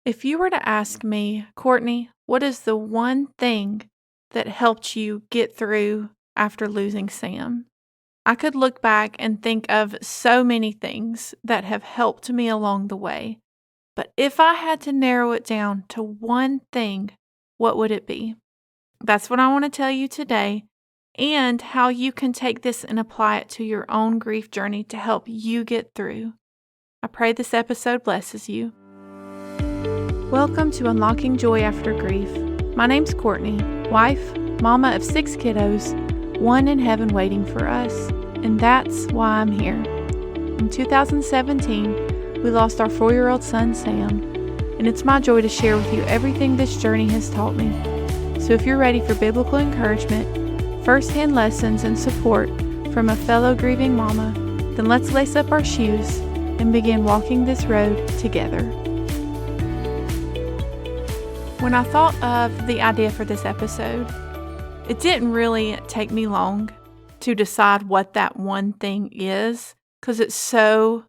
If you were to ask me, Courtney, what is the one thing that helped you get through after losing Sam? I could look back and think of so many things that have helped me along the way. But if I had to narrow it down to one thing, what would it be? That's what I want to tell you today, and how you can take this and apply it to your own grief journey to help you get through. I pray this episode blesses you. Welcome to Unlocking Joy After Grief. My name's Courtney, wife, mama of 6 kiddos, one in heaven waiting for us, and that's why I'm here. In 2017, we lost our 4-year-old son, Sam, and it's my joy to share with you everything this journey has taught me. So if you're ready for biblical encouragement, first-hand lessons, and support from a fellow grieving mama, then let's lace up our shoes and begin walking this road together. When I thought of the idea for this episode, it didn't really take me long to decide what that one thing is, because it's so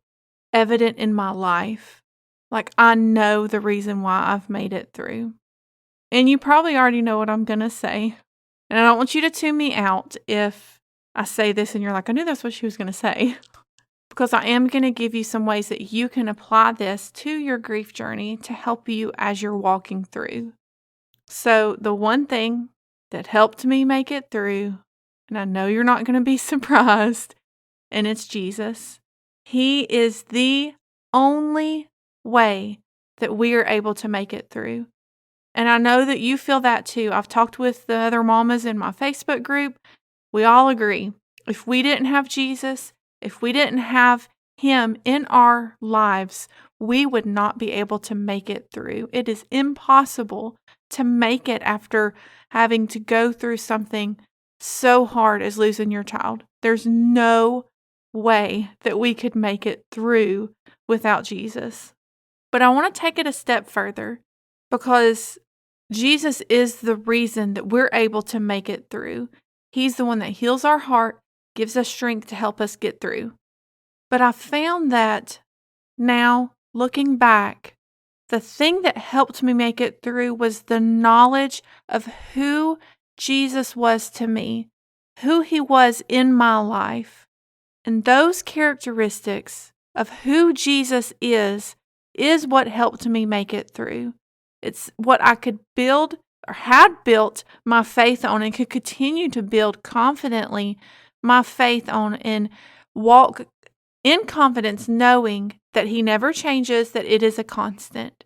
evident in my life. Like, I know the reason why I've made it through. And you probably already know what I'm going to say. And I don't want you to tune me out if I say this and you're like, I knew that's what she was going to say. Because I am going to give you some ways that you can apply this to your grief journey to help you as you're walking through. So the one thing that helped me make it through, and I know you're not going to be surprised, and it's Jesus. He is the only way that we are able to make it through. And I know that you feel that too. I've talked with the other mamas in my Facebook group. We all agree. If we didn't have Jesus, if we didn't have Him in our lives, we would not be able to make it through. It is impossible to make it after having to go through something so hard as losing your child. There's no way that we could make it through without Jesus. But I want to take it a step further, because Jesus is the reason that we're able to make it through. He's the one that heals our heart, gives us strength to help us get through. But I found that now, looking back, the thing that helped me make it through was the knowledge of who Jesus was to me, who He was in my life. And those characteristics of who Jesus is what helped me make it through. It's what I could build or had built my faith on and could continue to build confidently my faith on and walk in confidence, knowing that He never changes, that it is a constant.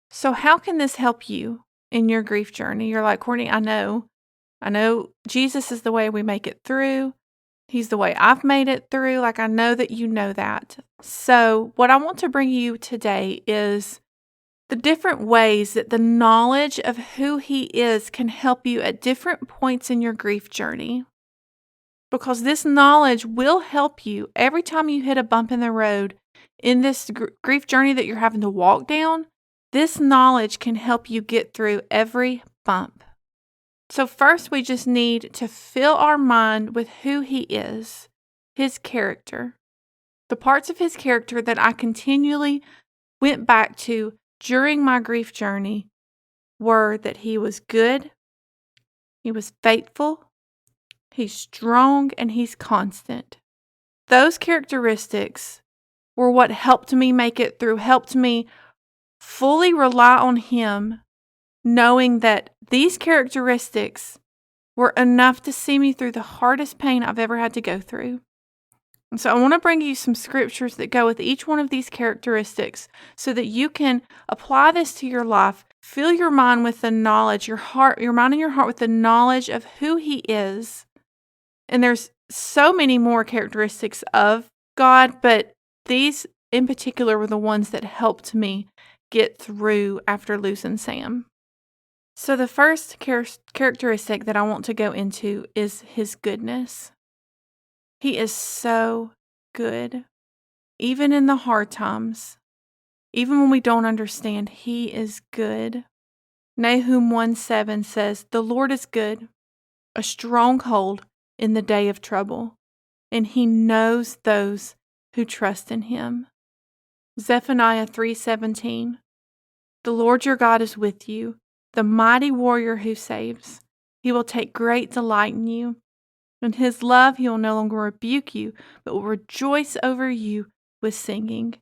So how can this help you in your grief journey? You're like, Courtney, I know Jesus is the way we make it through. He's the way I've made it through. Like, I know that you know that. So what I want to bring you today is the different ways that the knowledge of who He is can help you at different points in your grief journey. Because this knowledge will help you every time you hit a bump in the road in this grief journey that you're having to walk down. This knowledge can help you get through every bump. So first, we just need to fill our mind with who He is, His character. The parts of His character that I continually went back to during my grief journey were that He was good, He was faithful, He's strong, and He's constant. Those characteristics were what helped me make it through, helped me fully rely on Him, knowing that these characteristics were enough to see me through the hardest pain I've ever had to go through. And so I want to bring you some scriptures that go with each one of these characteristics so that you can apply this to your life. Fill your mind with the knowledge, your mind and your heart with the knowledge of who He is. And there's so many more characteristics of God, but these in particular were the ones that helped me get through after losing Sam. So the first characteristic that I want to go into is His goodness. He is so good. Even in the hard times, even when we don't understand, He is good. Nahum 1:7 says, "The Lord is good, a stronghold in the day of trouble, and He knows those who trust in Him." Zephaniah 3:17, The Lord your God is with you, the mighty warrior who saves. He will take great delight in you. In his love, he will no longer rebuke you, but will rejoice over you with singing.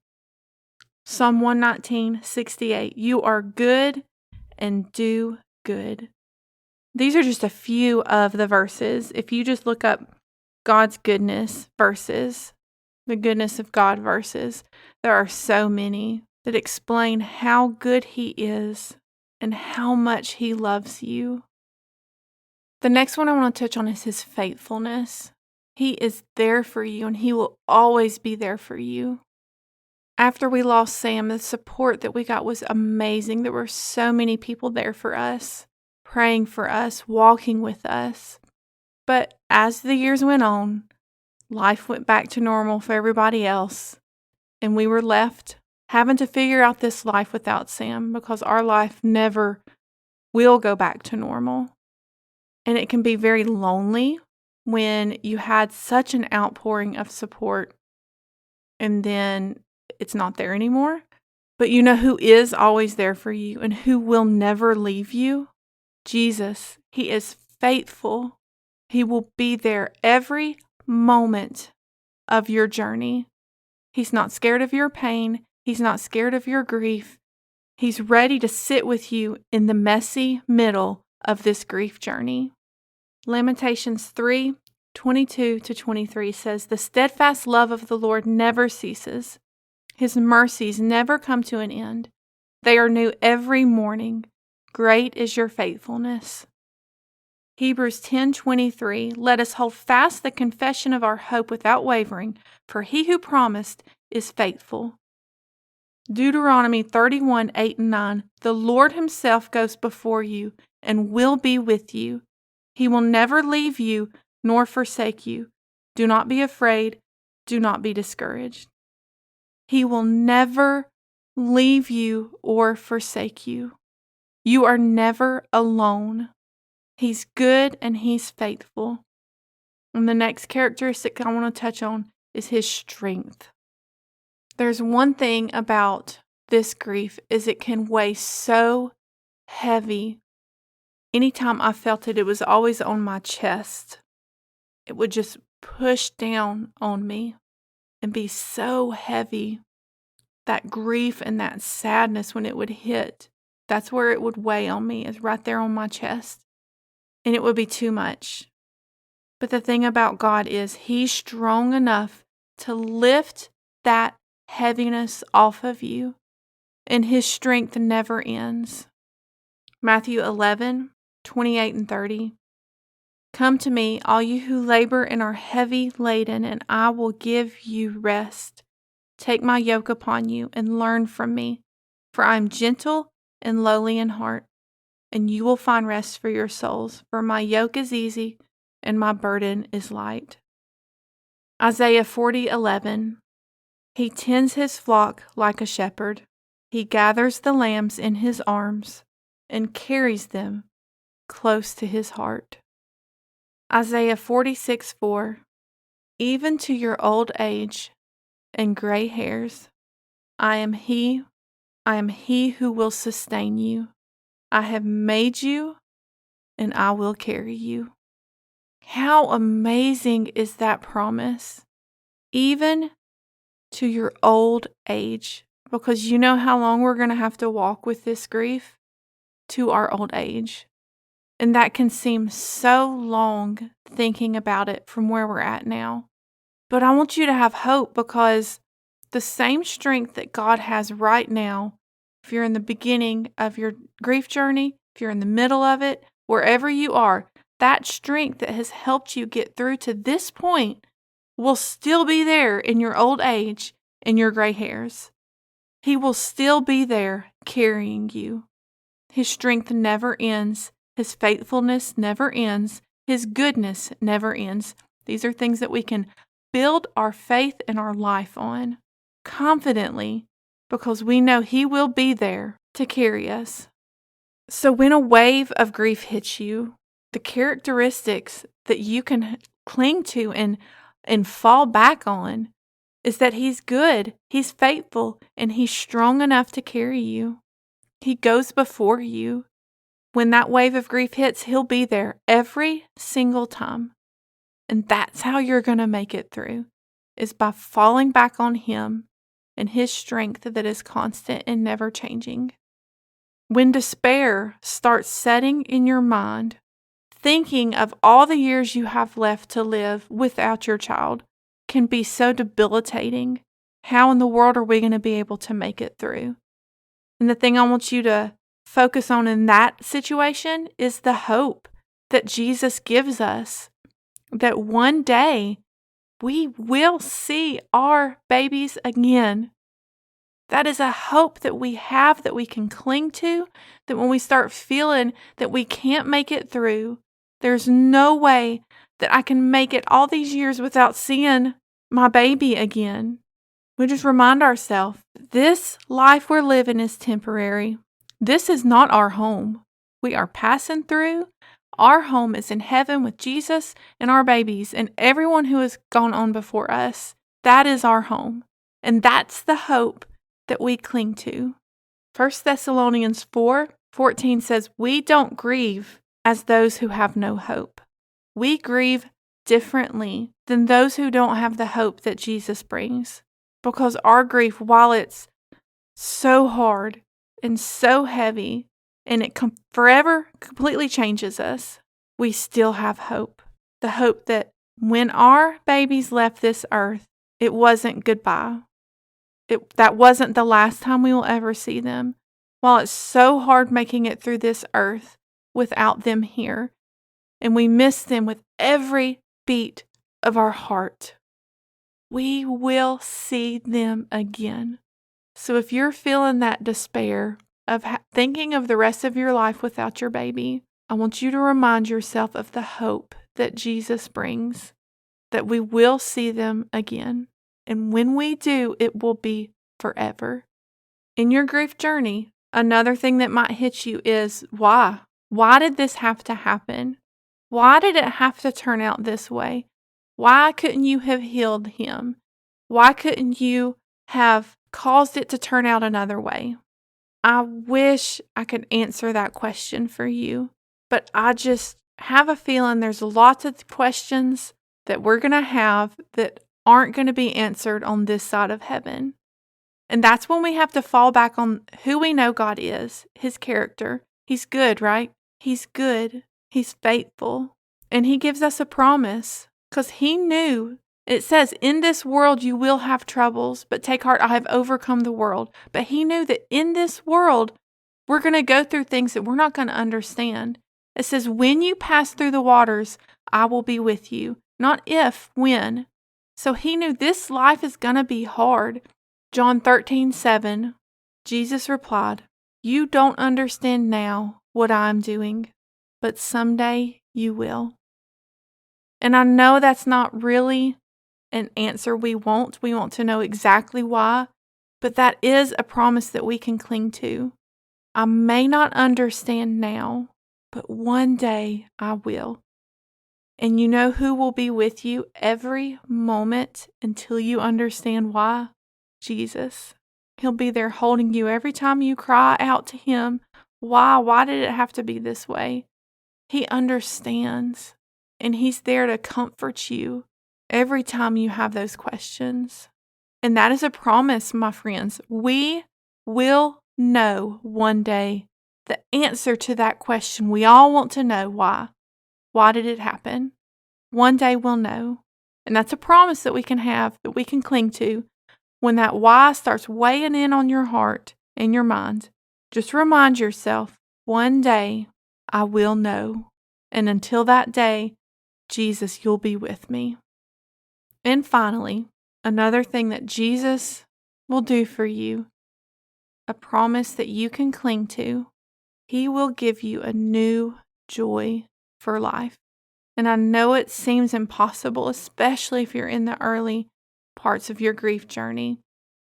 Psalm 119:68. You are good and do good. These are just a few of the verses. If you just look up God's goodness verses, the goodness of God verses, there are so many that explain how good he is and how much he loves you. The next one I want to touch on is his faithfulness. He is there for you and he will always be there for you. After we lost Sam, the support that we got was amazing. There were so many people there for us, praying for us, walking with us. But as the years went on, life went back to normal for everybody else, and we were left having to figure out this life without Sam because our life never will go back to normal. And it can be very lonely when you had such an outpouring of support and then it's not there anymore. But you know who is always there for you and who will never leave you? Jesus. He is faithful. He will be there every moment of your journey. He's not scared of your pain. He's not scared of your grief. He's ready to sit with you in the messy middle of this grief journey. Lamentations 3:22-23 says, The steadfast love of the Lord never ceases. His mercies never come to an end. They are new every morning. Great is your faithfulness. Hebrews 10:23, Let us hold fast the confession of our hope without wavering, for he who promised is faithful. Deuteronomy 31:8-9, The Lord himself goes before you and will be with you. He will never leave you nor forsake you. Do not be afraid. Do not be discouraged. He will never leave you or forsake you. You are never alone. He's good and he's faithful. And the next characteristic I want to touch on is his strength. There's one thing about this grief is it can weigh so heavy. Anytime I felt it, it was always on my chest. It would just push down on me and be so heavy. That grief and that sadness when it would hit, that's where it would weigh on me, is right there on my chest. And it would be too much. But the thing about God is he's strong enough to lift that heaviness off of you. And his strength never ends. Matthew 11:28-30. Come to me, all you who labor and are heavy laden, and I will give you rest. Take my yoke upon you and learn from me, for I am gentle and lowly in heart, and you will find rest for your souls. For my yoke is easy and my burden is light. Isaiah 40:11. He tends his flock like a shepherd. He gathers the lambs in his arms and carries them close to his heart. Isaiah 46:4. Even to your old age and gray hairs, I am he who will sustain you. I have made you and I will carry you. How amazing is that promise? Even to your old age, because you know how long we're going to have to walk with this grief? To our old age. And that can seem so long thinking about it from where we're at now. But I want you to have hope, because the same strength that God has right now, if you're in the beginning of your grief journey, if you're in the middle of it, wherever you are, that strength that has helped you get through to this point will still be there in your old age and your gray hairs. He will still be there carrying you. His strength never ends. His faithfulness never ends. His goodness never ends. These are things that we can build our faith and our life on confidently, because we know he will be there to carry us. So when a wave of grief hits you, the characteristics that you can cling to and fall back on is that he's good, he's faithful, and he's strong enough to carry you. He goes before you. When that wave of grief hits, He'll be there every single time. And that's how you're going to make it through, is by falling back on Him and His strength that is constant and never changing. When despair starts setting in your mind, thinking of all the years you have left to live without your child can be so debilitating. How in the world are we going to be able to make it through? And the thing I want you to focus on in that situation is the hope that Jesus gives us, that one day we will see our babies again. That is a hope that we have, that we can cling to, that when we start feeling that we can't make it through, there's no way that I can make it all these years without seeing my baby again. We just remind ourselves, this life we're living is temporary. This is not our home. We are passing through. Our home is in heaven with Jesus and our babies and everyone who has gone on before us. That is our home. And that's the hope that we cling to. 1 Thessalonians 4:14 says, we don't grieve as those who have no hope. We grieve differently than those who don't have the hope that Jesus brings. Because our grief, while it's so hard and so heavy, and it forever completely changes us, we still have hope. The hope that when our babies left this earth, it wasn't goodbye. That wasn't the last time we will ever see them. While it's so hard making it through this earth without them here, and we miss them with every beat of our heart, we will see them again. So if you're feeling that despair of thinking of the rest of your life without your baby, I want you to remind yourself of the hope that Jesus brings, that we will see them again. And when we do, it will be forever. In your grief journey, another thing that might hit you is why? Why did this have to happen? Why did it have to turn out this way? Why couldn't you have healed him? Why couldn't you have caused it to turn out another way? I wish I could answer that question for you, but I just have a feeling there's lots of questions that we're going to have that aren't going to be answered on this side of heaven. And that's when we have to fall back on who we know God is, His character. He's good, right? He's good. He's faithful. And He gives us a promise because He knew. It says, in this world you will have troubles, but take heart, I have overcome the world. But He knew that in this world, we're going to go through things that we're not going to understand. It says, when you pass through the waters, I will be with you. Not if, when. So He knew this life is going to be hard. John 13:7, Jesus replied, you don't understand now what I'm doing, but someday you will. And I know that's not really an answer we want. We want to know exactly why, but that is a promise that we can cling to. I may not understand now, but one day I will. And you know who will be with you every moment until you understand why? Jesus. He'll be there holding you every time you cry out to Him. Why? Why did it have to be this way? He understands, and He's there to comfort you every time you have those questions. And that is a promise, my friends. We will know one day the answer to that question. We all want to know why. Why did it happen? One day we'll know. And that's a promise that we can have, that we can cling to. When that why starts weighing in on your heart and your mind, just remind yourself, one day I will know. And until that day, Jesus, you'll be with me. And finally, another thing that Jesus will do for you, a promise that you can cling to. He will give you a new joy for life. And I know it seems impossible, especially if you're in the early parts of your grief journey,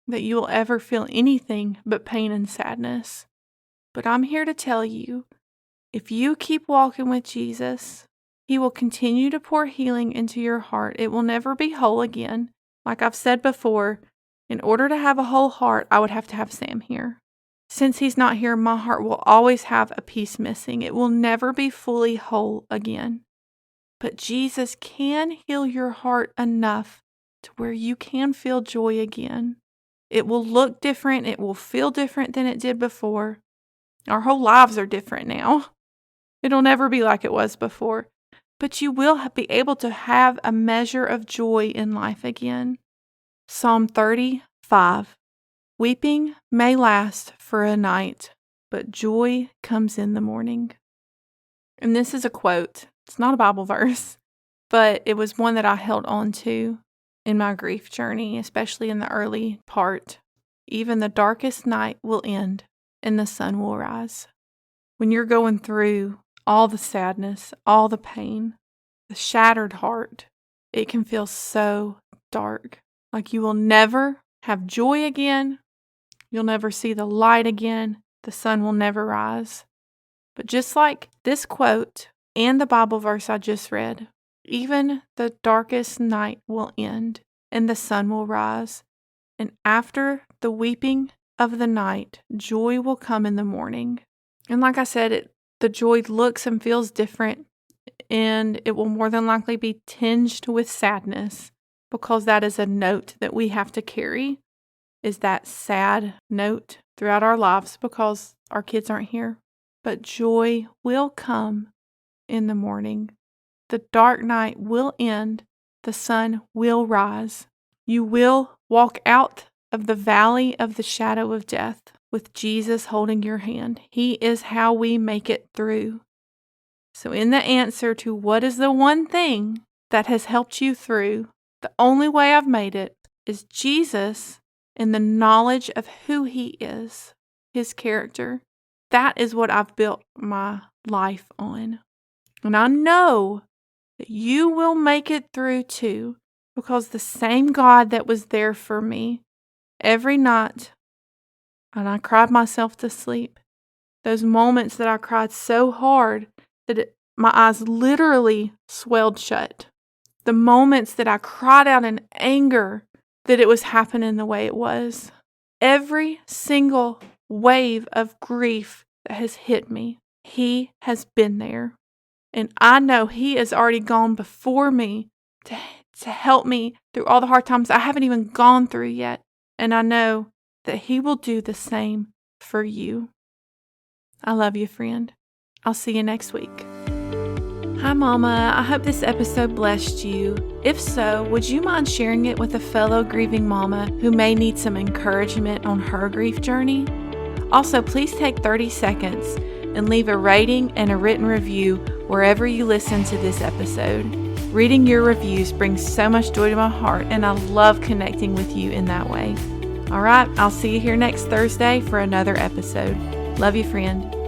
that you will ever feel anything but pain and sadness. But I'm here to tell you, if you keep walking with Jesus, He will continue to pour healing into your heart. It will never be whole again. Like I've said before, in order to have a whole heart, I would have to have Sam here. Since He's not here, my heart will always have a piece missing. It will never be fully whole again. But Jesus can heal your heart enough to where you can feel joy again. It will look different. It will feel different than it did before. Our whole lives are different now. It'll never be like it was before. But you will be able to have a measure of joy in life again. Psalm 35. Weeping may last for a night, but joy comes in the morning. And this is a quote. It's not a Bible verse, but it was one that I held on to in my grief journey, especially in the early part. Even the darkest night will end and the sun will rise. When you're going through all the sadness, all the pain, the shattered heart, it can feel so dark. Like you will never have joy again. You'll never see the light again. The sun will never rise. But just like this quote and the Bible verse I just read, even the darkest night will end and the sun will rise. And after the weeping of the night, joy will come in the morning. And like I said, the joy looks and feels different, and it will more than likely be tinged with sadness, because that is a note that we have to carry, is that sad note throughout our lives because our kids aren't here. But joy will come in the morning. The dark night will end. The sun will rise. You will walk out of the valley of the shadow of death with Jesus holding your hand. He is how we make it through. So in the answer to what is the one thing that has helped you through, the only way I've made it is Jesus and the knowledge of who He is, His character. That is what I've built my life on. And I know that you will make it through too, because the same God that was there for me every night, and I cried myself to sleep, those moments that I cried so hard that my eyes literally swelled shut, the moments that I cried out in anger that it was happening the way it was, every single wave of grief that has hit me, He has been there. And I know He has already gone before me to help me through all the hard times I haven't even gone through yet. And I know that He will do the same for you. I love you, friend. I'll see you next week. Hi, Mama. I hope this episode blessed you. If so, would you mind sharing it with a fellow grieving mama who may need some encouragement on her grief journey? Also, please take 30 seconds and leave a rating and a written review wherever you listen to this episode. Reading your reviews brings so much joy to my heart, and I love connecting with you in that way. All right, I'll see you here next Thursday for another episode. Love you, friend.